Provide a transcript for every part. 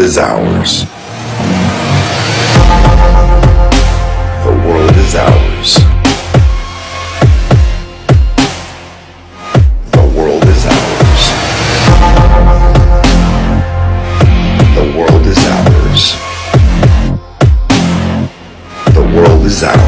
is ours. The world is ours. The world is ours. The world is ours. The world is ours.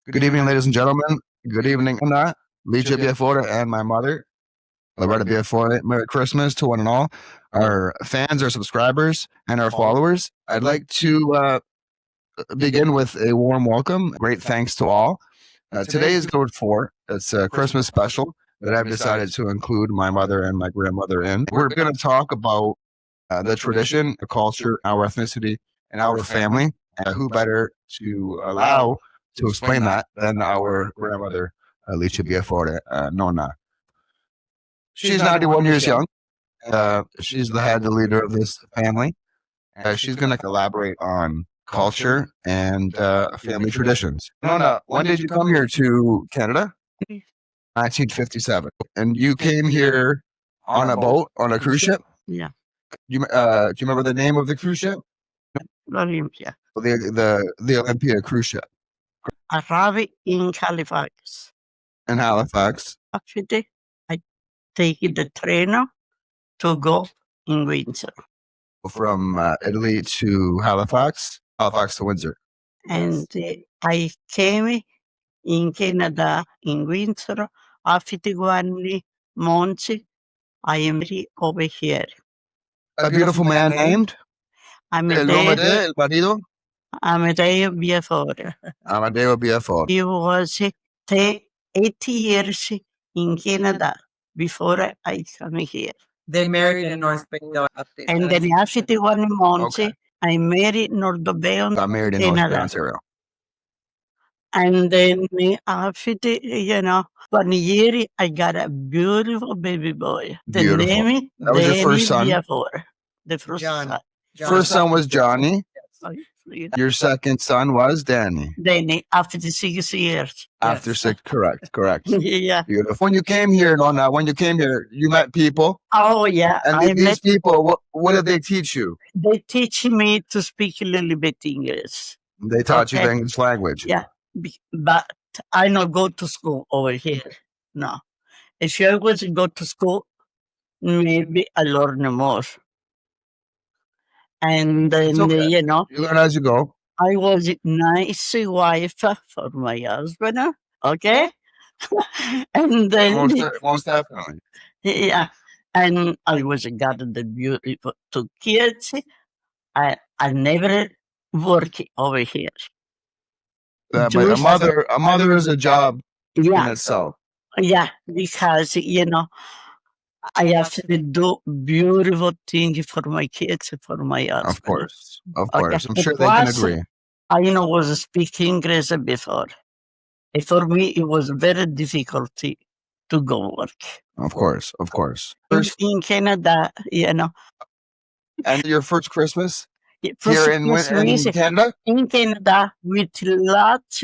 Good evening, ladies and gentlemen. Good evening, Nonna Licia Biafore and my mother, Loretta Biafore. Merry Christmas to one and all, our fans, our subscribers, and our followers. I'd like to begin with a warm welcome. Great thanks to all. Today is code 4. It's a Christmas special that I've decided to include my mother and my grandmother in. We're going to talk about the tradition, the culture, our ethnicity, and our family. Who better to allow to explain that than our grandmother, Licia Biafore, Nonna. She's 91 years young. She's the head, the leader of this family. She's going to elaborate on culture and family traditions. Nonna, when did you come here to Canada? 1957. And you came here on a boat, on a cruise ship? Yeah. Do you remember the name of the cruise ship? Olympia. The Olympia cruise ship. Arrived in Halifax. In Halifax. Actually, I take the train to go in Windsor. From Italy to Halifax, Halifax to Windsor. And I came in Canada, in Windsor, after 1 month. I am over here. A beautiful man named? El nome de el marido? Amedeo Biafore. Amedeo Biafore. He was 80 years in Canada before I come here. They married in North Bay. And then after 1 month, I married Nordobeo, Got married in North Bay, Canada. Ontario. And then after, 1 year, I got a beautiful baby boy. The Beautiful. name is That was your Danny first son? Biafore. The first John. son. First son was Johnny. Yes. Your second son was Danny. Danny, after 6 years. After Yes. 6, correct. Yeah. Beautiful. When you came here, Nonna, you met people. Oh, yeah. And I these met, people, what did they teach you? they teach me to speak a little bit English. They taught you the Okay. English language. Yeah. But I not go to school over here. No. If I was to go to school, maybe I learn more. And then, It's okay. you know, You learn as you go. I was a nice wife for my husband. Okay. And then, Most definitely. yeah. And I was got the beautiful 2 kids. I never work over here. But a Just- mother is a job in Yeah. itself. Yeah. Because, I have to do beautiful things for my kids, for my husband. Of course. Okay. I'm sure they can Plus, agree. I was speaking English before. And for me, it was very difficult to go work. Of course. In Canada, And your first Christmas first here in Christmas Canada? in Canada with lots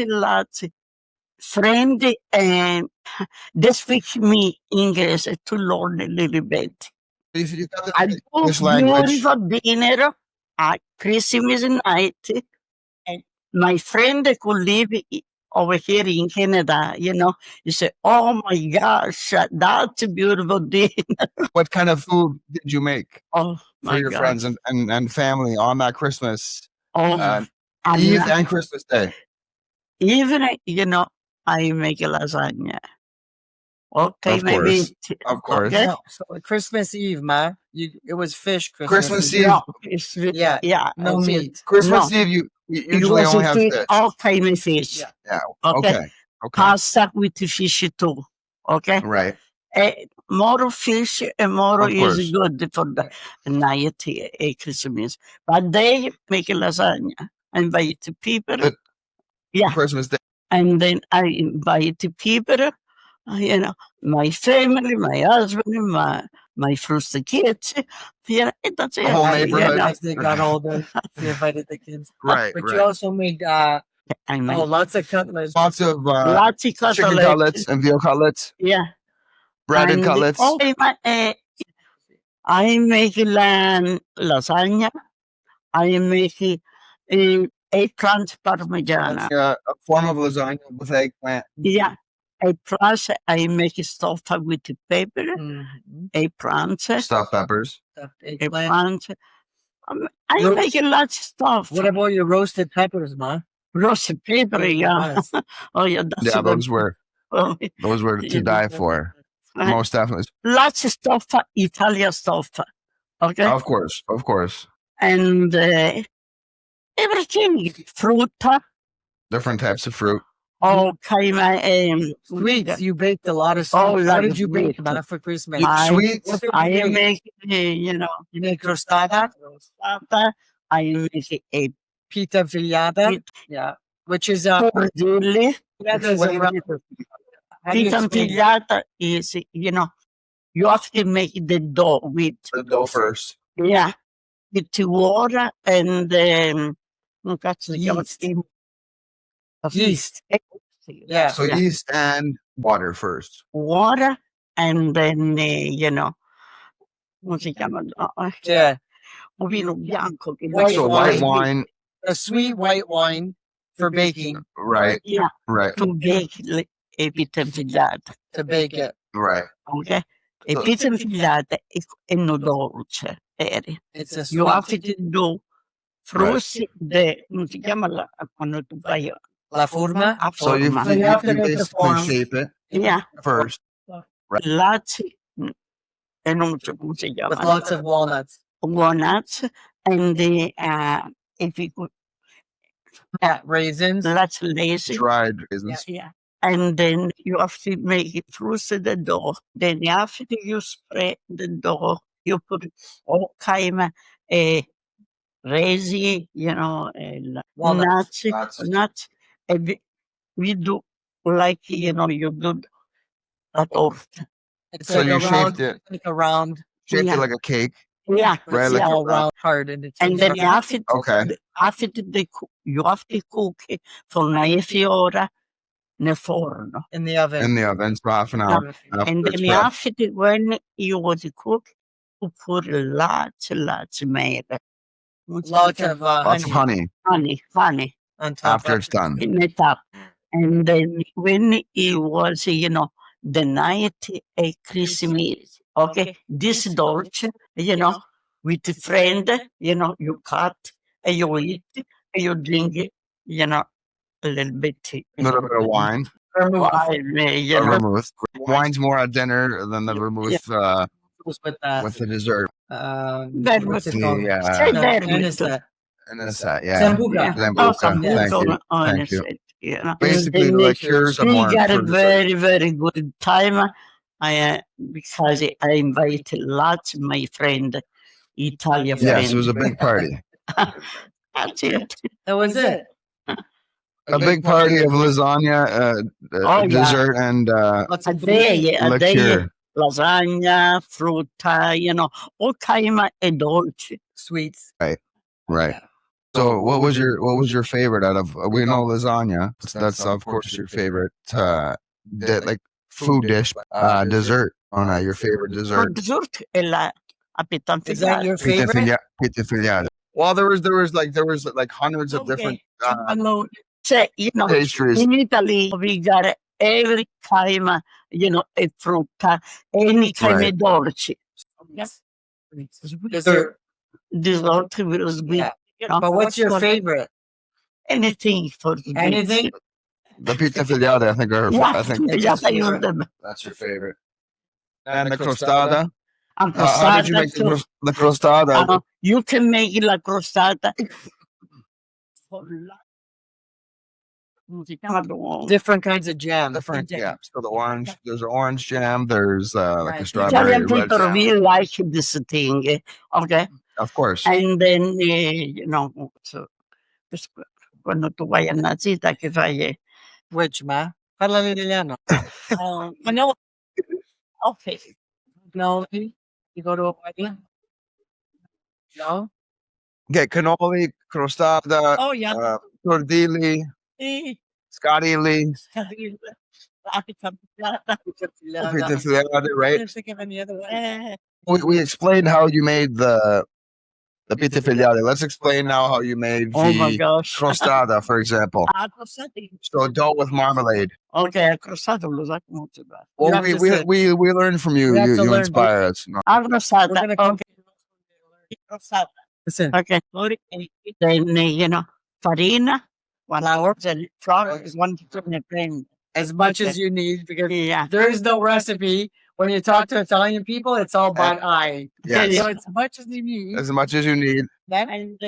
friends, and they speak me English to learn a little bit. You got the I do English language. beautiful dinner at Christmas night. And my friend could live over here in Canada, you say, oh my gosh, that's a beautiful dinner. What kind of food did you make Oh for my your God. friends and family on that Christmas Oh, and and Eve and Christmas Day? even, I make a lasagna. Okay, Of maybe. course. Of course. Okay. No, so Christmas Eve, ma. It was fish. Christmas Eve. No, Yeah, yeah. no it's- meat. Christmas No. Eve, you It usually was only have fish. all kind of fish. Yeah. Yeah. Okay. Okay. Pasta with the fish too. Okay. Right. More fish and more Of course. is good for the night Christmas. But they make a lasagna. Invite people. But- Yeah. Christmas Day. And then I invite the people, my family, my husband, my first kids. And that's it. Whole neighborhood. As they got older, they invited the kids. Right. But you also made I make lots of cutlets. Lots of lots of chicken cutlets. cutlets and veal cutlets, Yeah. breaded And cutlets. I make lasagna. I make eggplant parmigiana. A form of lasagna with eggplant. Yeah. Plus, I make stuff with the pepper, Mhm. eggplant, Stuffed peppers. Stuffed eggplant. eggplant. I make a lot of stuff. What about your roasted peppers, ma? Roasted pepper, yeah. Yes. Oh, yeah, that's Yeah, a good. those were to Yeah. die for. Right. Most definitely. Lots of stuff, Italian stuff. Okay. Of course. And everything, fruit, Different types of fruit. all kind of Sweets. You baked a lot of Oh, stuff. like What did you bake, sweet. ma, for Christmas? Sweets. What did I you make, You make crostata, pasta. I make a pita filiata. Pita- Yeah. Which is tortilla. there's a round- how do you Pita explain it? pigliata is, you have to make the dough with, The dough first. with the water and, oh, cazzo si chiama? Yeast. Yeah. So yeast and water first. Water and then, come si chiama? Yeah. Un vino bianco. Che White So wine. white wine. A sweet white wine for baking Right. Yeah, Right. to bake a pizza pigliata. to bake it. Right. Ok? E So- pizza pigliata è no dolce. It's a You have sweet. to do fruits, come si chiama quando tu fai La forma. a So you forma. So you have to make the basically form. shape it Yeah, first. latte, e non so come si With chiama. lots of walnuts. Walnuts, and if you could, Raisins. that's lazy. Dried raisins. Yeah. And then you have to make it through the dough. Then after you spread the dough, you put all kind of resi, you know, and Walnuts. nuts. And we do like, you know, you do a torta. It's So like you a round, shaped it, like a round, shaped Yeah. it like a cake, Yeah, but right? it's Like yeah. all round, hard, and it's And then inside. okay, after you have to cook it for 9 ore nel forno. in the oven. in the oven for half an Yeah. hour And after it's then fresh. after when you want to cook, you put lots more. Lots of Lots of honey honey on top. after it's done. in the top. And then when it was, you know, the night at Christmas, okay, this dolce, you know, with a friend, you know, you cut and you eat and you drink, you know, a little bit. A little bit of wine, Wine, you a know. vermouth. Wine's more at dinner than the vermouth With with the dessert. what's it The called? Say No, there, and it's Mr. in a set, yeah. Sambuca. Oh, Sambuca. Thank you. Thank you. You know. Basically, And like here's some we more got a for dessert. very, very good time. Because I invited lots of my friend, Italian Yes, friend. it was a big party. That's it. That was it. A big party of lasagna, Oh, yeah. dessert, and Lots A of day, liqueur. lasagna, frutta, you know, all kind of dolce. sweets. Right. So what was your favorite out of we know lasagna. That's of course your favorite like food dish, dessert. Oh no, your favorite For dessert. dessert è la Is that your Pita favorite? pita figliata. Well, there was like hundreds of different Cioè, you know, pastries. in Italy we got every kind, you know, a frutta, any kind Right. of dolce. Yes. Dessert. Dessert was with, Yeah. you know, But what's your favorite? anything for the Anything? The pita figliata, I think, Yeah, I think yeah, your favorite. them. that's your favorite. And the crostata. And How did you make too. the crostata? You can make la crostata for Different kinds of jam. Different, yeah. So the orange, there's an orange jam. There's like a Right. strawberry Italian red people jam. really like this thing, okay? Of course. And then, you know, so, quando tu vai a una gita che fai, Which, ma? Parla l'italiano. ma no, okay. No, you go to a wedding? No? Get cannoli, crostata, Oh, yeah. tortilli, Eh, scottilli, la pizza pizzata. pita figliata, right? Can't think of any other one. Eh, We explained how you made the pita figliata. Let's explain now how you made oh my the gosh. crostata, for example. Crostata. So dough with marmalade. Okay, crostata lo sai come si fa. Well, have to say- we learned from you. We have to You learn. inspire us. No. Ah, crostata. We're gonna come- Okay. Crostata. Listen, Okay. Then, you know, farina, flour, and flour is 1 teaspoon plain. as much as you need, because Yeah. there is no recipe. When you talk to Italian people, it's all by eye. Yes. So as much as you need, As much as you need. And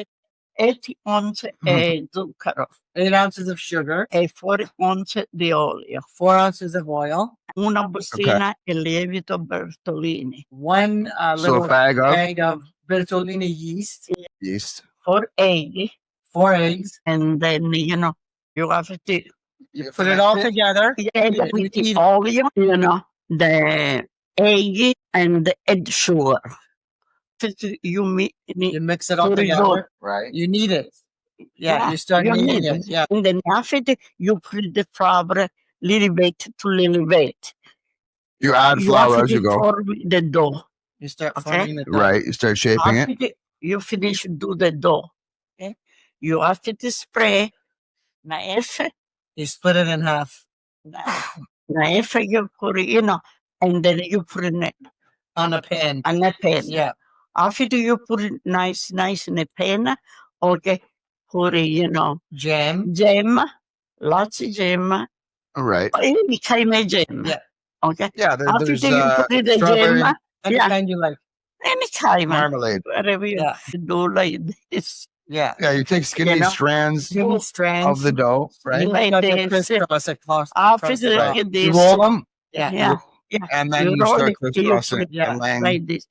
80 ounce zucchero 8 ounces of sugar, e 4 ounce di olio, 4 ounces of oil, una bustina e lievito Bertolini, one So little a bag of bag of Bertolini yeast, yeast. 4 egg, 4 eggs. and then, you know, you have to Put it all together. with the olio, you know, the egg and the egg sugar. You You mix it all Put it together. all. Right. You need it. Yeah, you start you kneading need it. Yeah. And then after you put the flour little bit to little bit. You add You flour have as to you go. form the dough. You start Okay. forming the dough. Right. You start shaping it. After you finish do the dough, okay, you have to spray na F, You split it in half na F you put it, you know, and then you put it on a pan. on a pan. Yeah. After you put it nice in a pan, okay, put it, you know, Jam. lots of jam, All right. any kind of jam. Yeah. Okay. Yeah. After There's you put it the strawberry jam, Any Yeah. kind you like. any kind, marmalade. whatever you Yeah. do like this. Yeah. Yeah. You take skinny know, strands Skinny strands. of the dough, right? Like Cut this. it crisscross across. After across the the- dough. Right. this. You roll them, Yeah. and then you roll start it, you crisscrossing put and laying like this.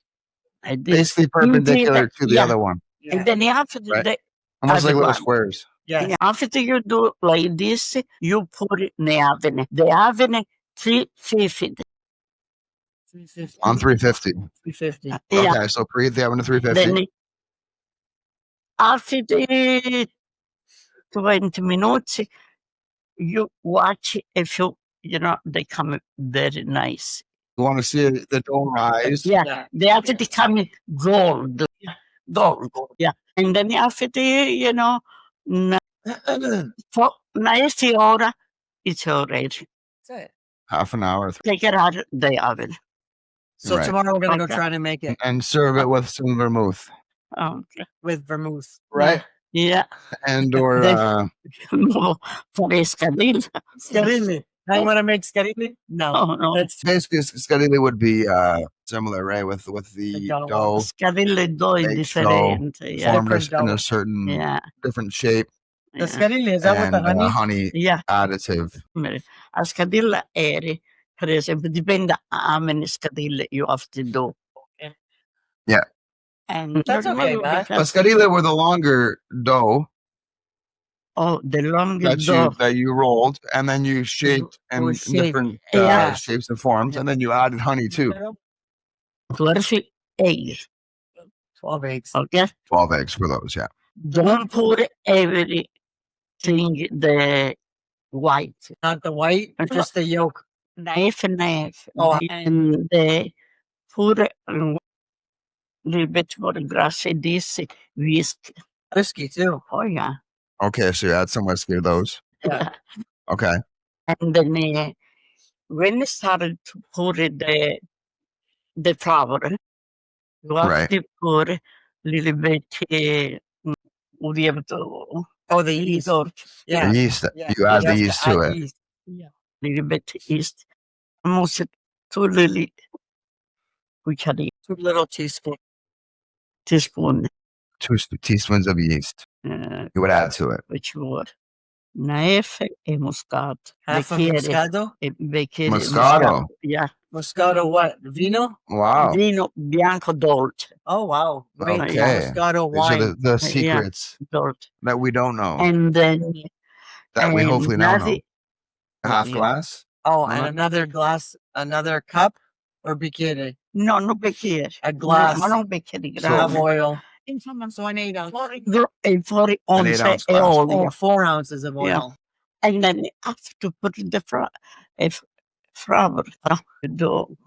Like this. basically perpendicular to the yeah. other one. And then after Right. the Almost like other little one. squares. And after you do like this, you put it in the oven. The oven 350. On 350. 350. Yeah. Okay, so preheat the oven to 350. Then after the 20 minutes, you watch if they come very nice. You want to see the dough rise. Yeah. They have to become gold. Gold. Yeah. And then after for 90 hours, it's already. That's it. Half an hour. Take it out of the oven. So Right. tomorrow we're gonna go Okay. try to make it And serve it with some vermouth. Okay. with vermouth. Right. Yeah. And or Then- No, for escadilla. Scarilli. How you want to make scarilli? No. Oh, no. That's basically scadilli would be similar, right? With the dough. dough Scadille dough è Baked differente. Yeah. formed Different in dough. a certain Yeah. different shape the Yeah. scarilli. Is that with and the honey? honey Yeah. additive. A scadilla eri, per esempio, dipende how many scadille you have to do. Okay. Yeah. And That's okay, man. A scadilla were the longer dough Oh, the longer dough. that you rolled, and then you shaped in was shaped. different Yeah. shapes and forms, and then you added honey too. 12 eggs. 12 eggs. Okay? 12 eggs for those, yeah. Don't put everything the white. Not the white, just the yolk. Knife. Oh. And they put a little bit more grass in this whisk. Whiskey too. Oh, yeah. Okay, so you add some whiskey to those. Yeah. Okay. And then when you started to put the flour, you have Right. to put a little bit Oh, the yeast. Yeah. The yeast, Yeah. you add You the have yeast to add it. yeast. little bit yeast. Almost 2 little cucchiaini, 2 little teaspoons. teaspoon, 2 teaspoons of yeast uh, you would add to it. which were knife e moscato. Half of Bicchiere Moscato. e bicchiere Moscato. Yeah. Moscato what? Vino? Wow. Vino bianco dolce. Oh, wow. Great. Okay. Moscato These are wine. the secrets Dolce. that we don't know. And then that we hopefully now know. another- Half Yeah. glass? Oh, and Uh-huh. another glass, another cup or bicchiere? No, non bicchiere. A glass No, ma non bicchiere of grandi. oil. Insomma, sono nei e fuori An 11 8-ounce e glass. olio. Oh, 4 ounces of Yeah. oil. And then after to put the flour, dough.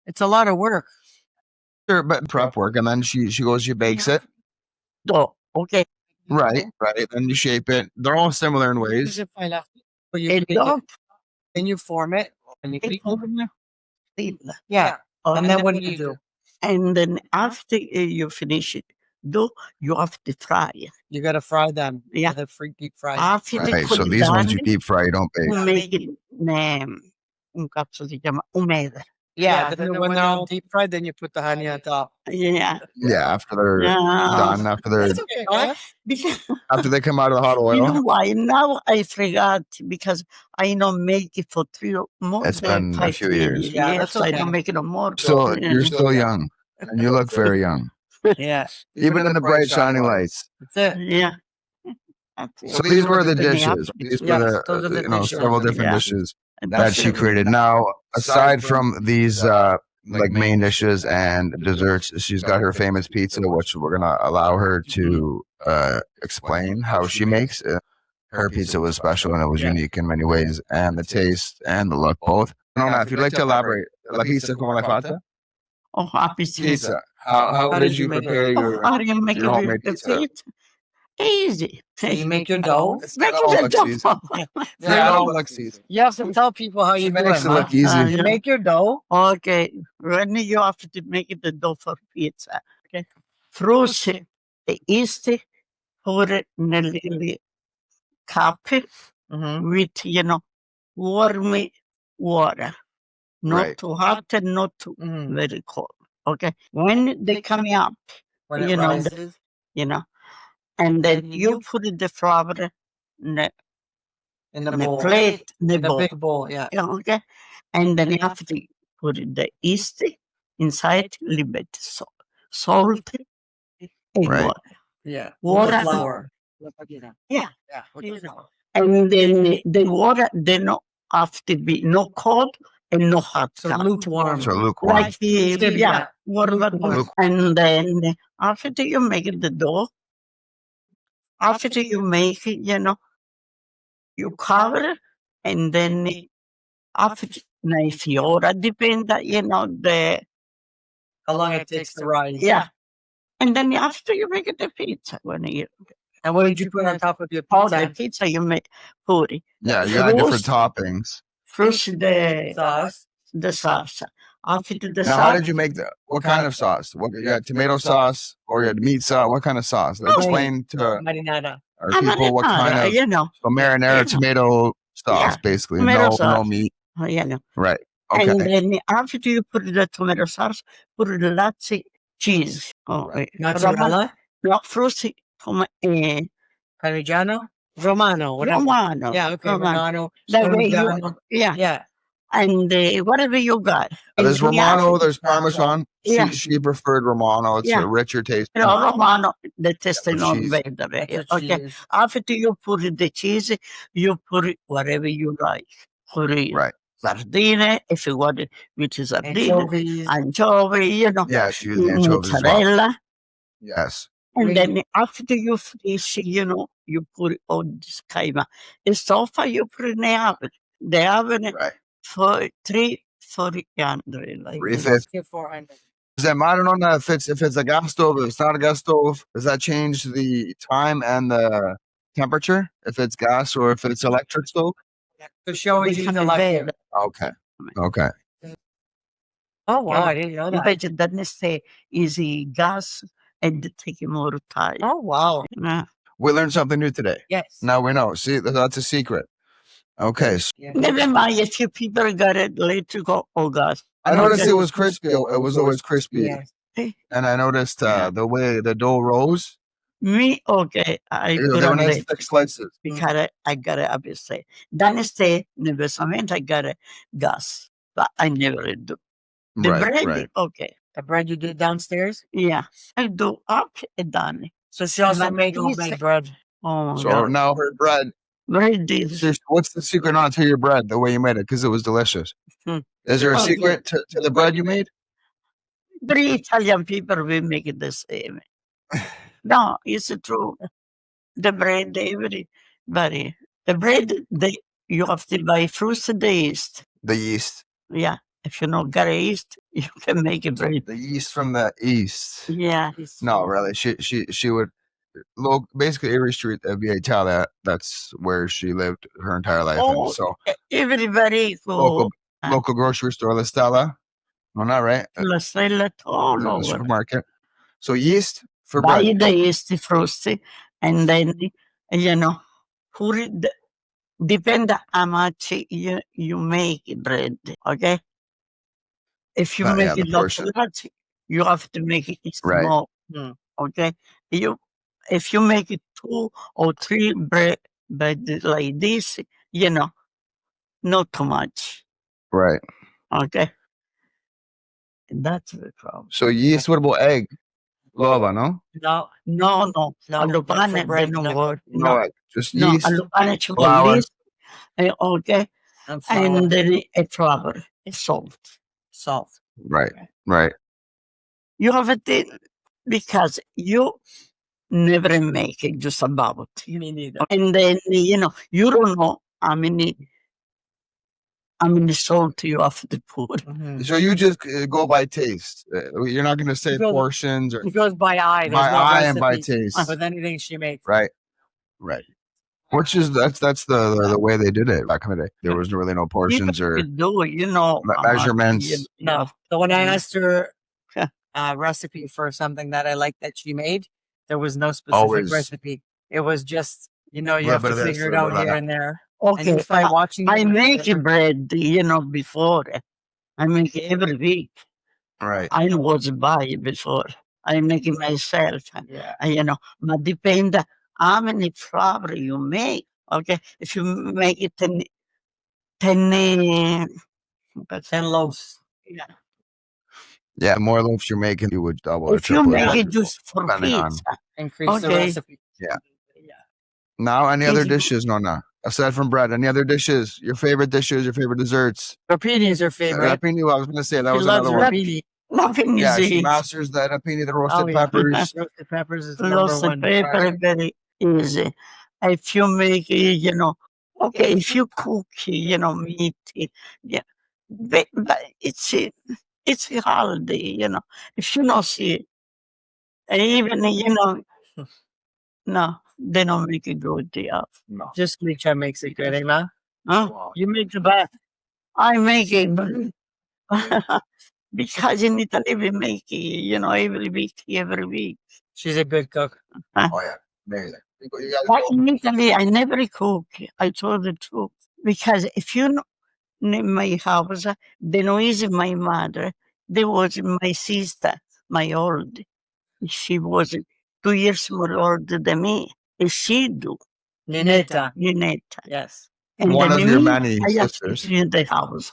It's a lot of work. Sure, but prep work, and then she goes, she bakes it. Dough, okay. Right. Then you shape it. They're all similar in ways. So E dopo then you form it. And you stilla. yeah. Okay. And then what do you do? And then after you finish it, dough, you have to fry it. You got to fry them. Yeah. The free deep fry. After they Right. cook So these ones you done, deep fry, you don't bake. you make it un cazzo si chiama umeda. Yeah. Then when they're all deep fried, then you put the honey on top. Yeah. Yeah, after they're done, after they're That's okay, man. Because after they come out of the hot you oil. know why? Now I forgot because I don't make it for 3 or more It's than been a 5 few years. Yeah, Yes, that's I okay. don't make it no more. So Yeah. you're still young, and you look very young, Yeah. even in the bright shining lights. That's it. Yeah. That's it. So these were the Then you have dishes. to be These Yeah, were those are the the dishes. several different Yeah. dishes And that that's she it. created. Now, aside from these like main dishes and desserts, she's got her famous pizza, which we're gonna allow her to explain how she makes it. Her pizza was special and it was Yeah. unique in many ways, and the taste and the look both. Nonna, if you'd like to elaborate, la pizza come l'hai fatta? Oh, happy Pizza. How did you prepare Oh, your? how do you make your homemade the pizza? pizza? Easy. So you make your dough. Make all the looks dough. easy. Yeah. all looks easy. You have to tell people how She you do makes it, it look man. easy. Yeah. You make your dough. Okay, when you have to make the dough for pizza, okay, frusci the yeast, put it in a little cup Mm-hmm. with, warm water, not Right. too hot and not too Mm-hmm. very cold. Okay, when they come up, When it You know, rises. and then you put the flour in the, In the in the bowl. plate, in the The bowl. big bowl, yeah. Yeah, okay, and then you have to put the yeast inside, a little bit salt egg Right. water. Yeah. Water. Water flour. Yeah. Yeah. Yeah. You know. And then the water, they not have to be no cold and no hot. So cup. lukewarm. So lukewarm. Like the, Festive, yeah, yeah. water. Lukewarm. And then after you make the dough, after you make it, you cover it, and then after na fiora depende, the How long it takes to rise. yeah. And then after you make the pizza, when you And what did you put on top of your oh the pizza? pizza you make puri. Yeah, you got different Roast- toppings. First the Sauce. salsa. After the Now, how salsa, did you make the? What kind of sauce? What you got? Tomato sauce or you had meat sauce? What kind of sauce? Oh, Explain to Marinara. our people what kind of so marinara tomato sauce, Yeah, basically. tomato No sauce. meat. Yeah. Right. Okay. And then after you put the tomato sauce, put the latte cheese. Oh, Mozzarella. no, fruity, Parmigiano. Romano. Whatever. Romano. Yeah. Okay. Romano. The way you, Parmigiano. yeah. Yeah. And whatever you got. There's And then Romano. after- There's Parmesan. Yeah. She preferred Romano. It's Yeah. a richer taste. Romano, the taste with not cheese. better. That's a Okay. cheese. After you put the cheese, you put whatever you like. Put it Right. sardine, if you want it, which is sardine, Anchovies. anchovy, Yeah, she used the anchovies as well. mozzarella. Yes. And Really? then after you finish, you put all this kaima. And so far you put in the oven. The oven Right. for 300, like 350. 400. Does that matter on that if it's a gas stove, if it's not a gas stove? Does that change the time and the temperature if it's gas or if it's electric stove? So she always They used can electric. Okay. Okay. Oh wow, I didn't know that. Invece doesn't say easy gas and take more time. Oh wow. Yeah. We learned something new today. Yes. Now we know. See, that's a secret. Okay. So Yeah. Never mind, a few people got it electrical or gas. I noticed it was crispy. It was always crispy. Yes. And I noticed Yeah. the way the dough rose. Me, okay, I They put were on nice it thick slices. because I got it obviously. Then stay nevertheless I got it gas, but I never do. The Right. bread, Right. okay, The bread you did downstairs. yeah, I do up and down. So she also But made these- homemade bread. Oh my So god, now her bread. bread is What's the secret not to your bread? The way you made it, because it was delicious. Hmm. Is there a Oh, secret to the bread you made? 3 Italian people will make it the same. No, it's true. The bread, everybody. The bread, you have to buy fruits the yeast. The yeast. Yeah, if you know got yeast, you can make a bread. The yeast from the east. Yeah, No, really. She would. Basically, every street of Via Italia, that's where she lived her entire life. Oh, And so everybody local go local grocery store, La Stella. No, not right. La Stella all The over. supermarket. So yeast for Buy bread. the yeast frosty, and then put it. Depend how much you make bread. Okay, if you Yeah, make the it not portion. large, you have to make it Right. small. Hmm. Okay, if you make it 2 or 3 bread like this, not too much. Right. Okay, that's the problem. So yeast. What about egg? Lova, no? No, No, no, al not for pane bread. non No. vuole. No No, egg. Just no, yeast. al pane ci vuole flour. yeast, okay, And flour. and then a flour, a salt. Salt. Right. Right. You have a thing because you never make it just about. Me neither. And then, you don't know how many salt you have to put. Mhm. So you just go by taste. You're not going to say Because- portions or It goes by eye. There's by no eye and by recipe taste. with anything she makes. Right. Right. Which is that's the way they did it back in the day. There was really no portions or You do it, how much measurements. you No. have. So when I Mm. asked her Yeah. a recipe for something that I liked that she made, there was no specific Always. recipe. It was just, you Little have bit to of this, figure it little out bit of here that. and there. And Okay, just by watching I it, make bread, before. I make every week. Right. I was buy before. I make it myself. Yeah. But depend how many flour you make. Okay, if you make it 10, 10 loaves. yeah, Yeah, the more loaves you're making, you would double or If you triple make it. it just for depending on- pizza, Increase the Okay. recipe. Yeah. Yeah. Now, any other Easy. dishes, Nonna? Aside from bread, any other dishes? Your favorite dishes, your favorite desserts? Rapini is her favorite. Rapini, I was going to say, that She was loves another one. rapini. nothing Yeah, is she easy. masters that rapini, the roasted Oh, yeah. peppers. Roasted peppers is number Roasted one. pepper very easy. If you make okay, if you cook, meat, yeah, but it's healthy, If you not see, even no, they don't make it good. Yeah, No. Just Licia makes it good, Emma. huh? You make the best. I make it, but because in Italy we make it, every week. She's a good cook. Oh, yeah. Amazing. You guys But go. in Italy, I never cook. I told the truth. Because if you know in my house, the noise my mother, there was my sister, my old. She was 2 years more older than me. And she do, Ninetta. Ninetta. Yes. And One then of your me, many I just sisters. in the house.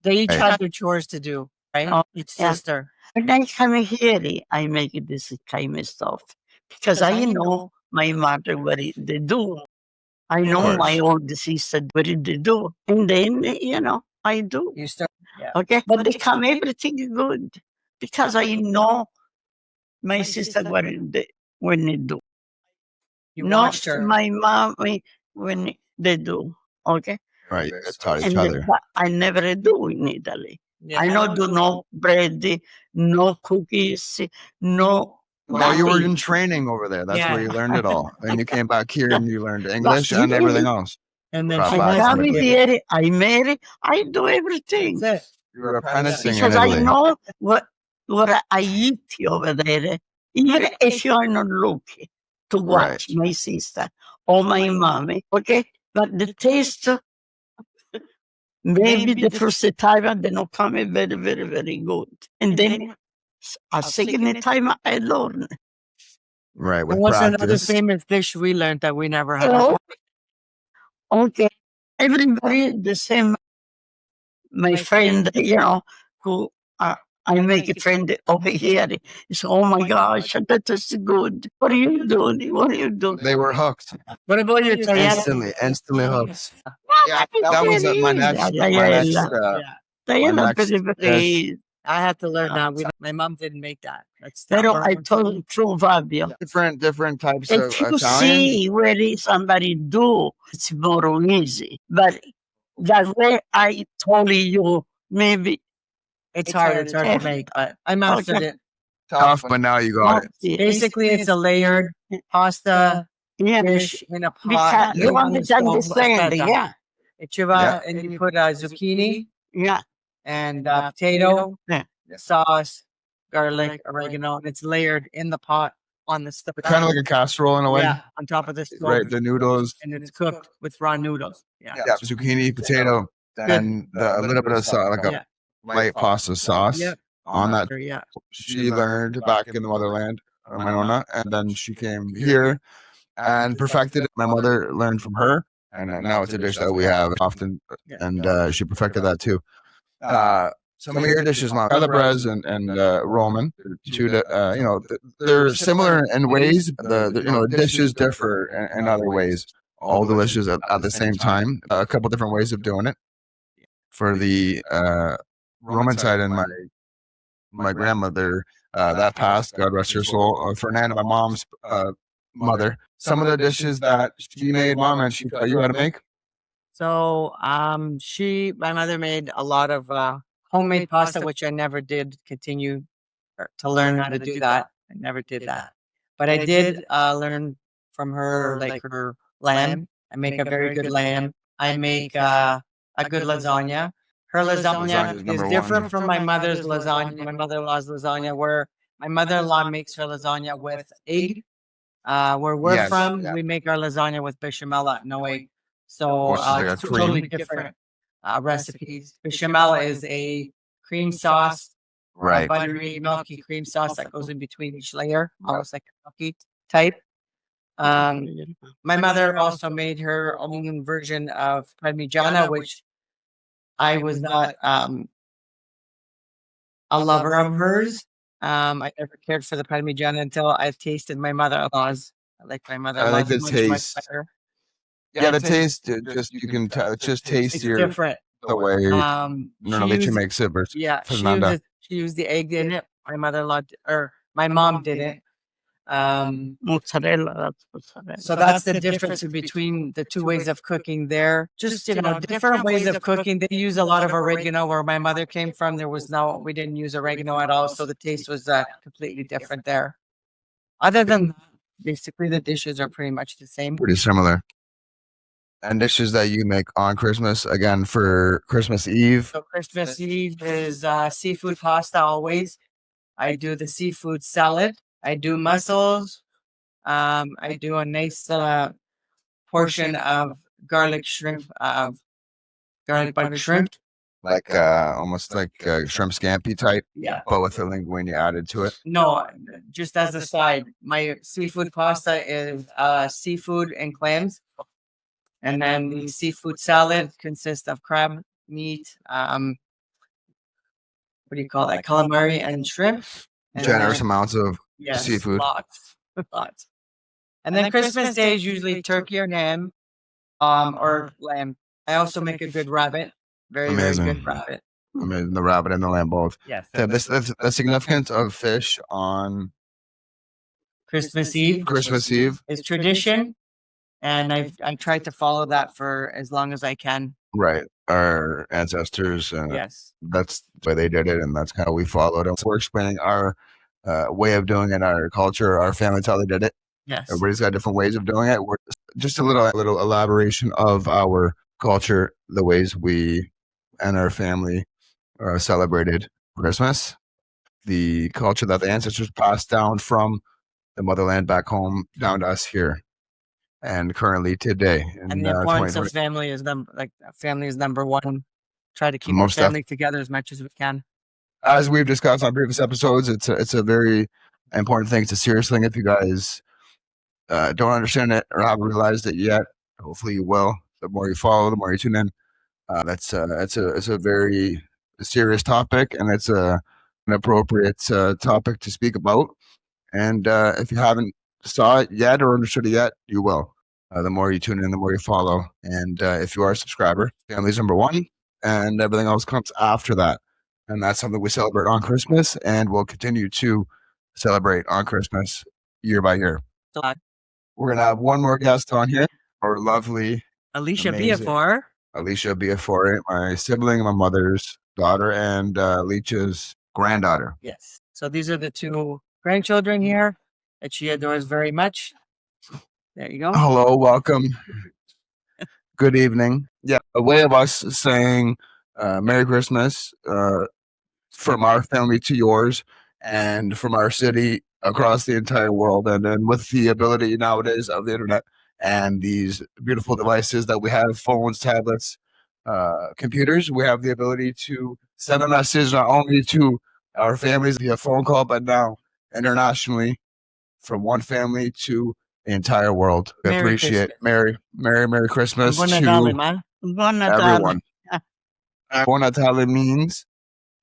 They each Right. have their chores to do, right? Oh, Each yeah. sister. When I come here, I make this kind of stuff. Because I know my mother what they do. I know my course. old sister what they do. And then, I do. You start. Yeah. Okay. But they come everything is good. Because I know my sister when they do. You Not watched her. my mom when they do. Okay. Right. You guys taught each And other. I never do in Italy. Yeah. I not do no bread, no cookies, no. Oh, you were nothing. in training over there. That's where Yeah. you learned it all. Then you came back here and you learned English But and everything else. And then Right, she I back has come to to here, I marry, I do everything. That's it. You were apprenticing in Because I Italy. know what I eat over there. Even if you are not looking to watch my sister or my mommy, okay? But the taste, maybe the first time they not come very, very, very good. And then a second time I learn. Right. With What's another practice. famous dish we learned that we never had? Oh, okay. Everybody the same. My friend, who I make a friend over here. He said, "Oh my gosh, that is good. What are you doing? What are you doing?" They were hooked. What about your Italiano? Instantly hooked. Yeah, That was my next. My next. Yeah. my next dish. I had to learn that. My mom didn't make that. That's Pero not I told you true, Fabio. Different types of If you Italian. see where somebody do, it's more easy. But that way I told you, maybe It's hard. It's hard to make, but I mastered Okay. it. Tough, but now you got it. Basically, it's a layered pasta yeah, dish in a pot. because you on the understand the stove, thing, aspetta. yeah, And you put zucchini yeah. and potato, Yeah. sauce, garlic, oregano, and it's layered in the pot on the stove. Kind of like a casserole in a way. Yeah, on top of the stove. Right. The noodles. And it's cooked with raw noodles. Yeah. Yeah. Zucchini, potato, and a little bit of sauce, like a Yeah. light pasta sauce Yep. on that. Yeah. She learned back in the motherland, my Nonna, and then she came here and perfected it. My mother learned from her, and now it's a dish that we have often, and she perfected that too. Some of your dishes, Mom, calabrese and Roman, they're similar in ways. The dishes differ in other ways. All delicious at the same time. A couple different ways of doing it. For the Roman side, and my grandmother that passed, God rest her soul, Fernanda, my mom's mother. Some of the dishes that she made, Mom, and she taught you how to make. So, my mother made a lot of homemade pasta, which I never did continue to learn how to do that. I never did that, but I did learn from her, like her lamb. I make a very good lamb. I make a good lasagna. Her lasagna Lasagna's is number different one. from my mother's lasagna, my mother-in-law's lasagna, where my mother-in-law makes her lasagna with egg. Where we're Yes, from, yeah. we make our lasagna with bechamel, no egg. So Which is like a it's cream. totally different recipes. Bechamel is a cream sauce, Right. a buttery, milky cream sauce that goes in between each layer, almost like a cookie type. My mother also made her own version of parmigiana, which I was not a lover of hers. I never cared for the Parmigiana until I tasted my mother-in-law's. I like my I mother-in-law's like the much taste. better. Yeah, the taste. Just you can tell. It just tastes It's your different. the way She Nonna Licia used makes it versus yeah, Fernanda. she used the egg in it. My mother-in-law or my mom didn't. Mozzarella, that's mozzarella. So that's the difference between the two ways of cooking there. Just, different ways of cooking. They use a lot of oregano where my mother came from. We didn't use oregano at all. So the taste was completely different there. Other than that, basically the dishes are pretty much the same. Pretty similar. And dishes that you make on Christmas, again for Christmas Eve. So Christmas Eve is seafood pasta always. I do the seafood salad. I do mussels. I do a nice portion of garlic shrimp, garlic butter shrimp. Like almost like shrimp scampi type, Yeah. but with the linguine added to it. No, just as a side, my seafood pasta is seafood and clams. And then the seafood salad consists of crab meat, what do you call that? Calamari and shrimp. And Generous then- amounts of yes, seafood. Lots. Lots. And then Christmas Day is usually turkey or ham, or lamb. I also make a good rabbit. Very, Amazing. very good rabbit. I mean, the rabbit and the lamb both. Yes. Yeah, the significance of fish on Christmas Eve Christmas Eve, is tradition, and I tried to follow that for as long as I can. right? Our ancestors, Yes. that's the way they did it, and that's kind of we followed. And we're explaining our way of doing it, our culture, our families how they did it. Yes. Everybody's got different ways of doing it. We're just a little elaboration of our culture, the ways we and our family celebrated Christmas, the culture that the ancestors passed down from the motherland back home down to us here, and currently today. And the importance of family is family is number one. Try to keep our Most def- family together as much as we can. as we've discussed on previous episodes, it's a very important thing. It's a serious thing. If you guys don't understand it or haven't realized it yet, hopefully you will. The more you follow, the more you tune in. It's a very serious topic, and it's an appropriate topic to speak about. And if you haven't saw it yet or understood it yet, you will. The more you tune in, the more you follow. And if you are a subscriber, family's number one, and everything else comes after that. And that's something we celebrate on Christmas, and we'll continue to celebrate on Christmas year by year. We're going to have one more guest on here, our lovely Alicia Amazing. Biafore. Alicia Biafore, my sibling, my mother's daughter, and Licha's granddaughter. Yes. So these are the two grandchildren here that she adores very much. There you go. Hello, welcome. Good evening. Yeah, a way of us saying Merry Christmas from our family to yours, and from our city across the entire world. And then with the ability nowadays of the internet and these beautiful devices that we have, phones, tablets, computers, we have the ability to send a message not only to our families via phone call, but now internationally from one family to the entire world. We Merry appreciate Merry Christmas Buon to Natale, man. Buon Natale. everyone. Buon Natale means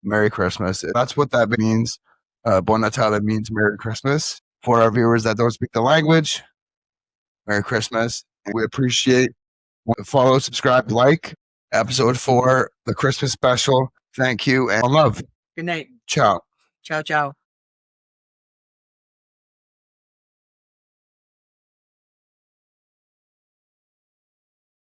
Merry Christmas. That's what that means. Buon Natale means Merry Christmas. For our viewers that don't speak the language, Merry Christmas. And we appreciate follow, subscribe, like episode 4, the Christmas special. Thank you and love. Good night. Ciao. Ciao, ciao.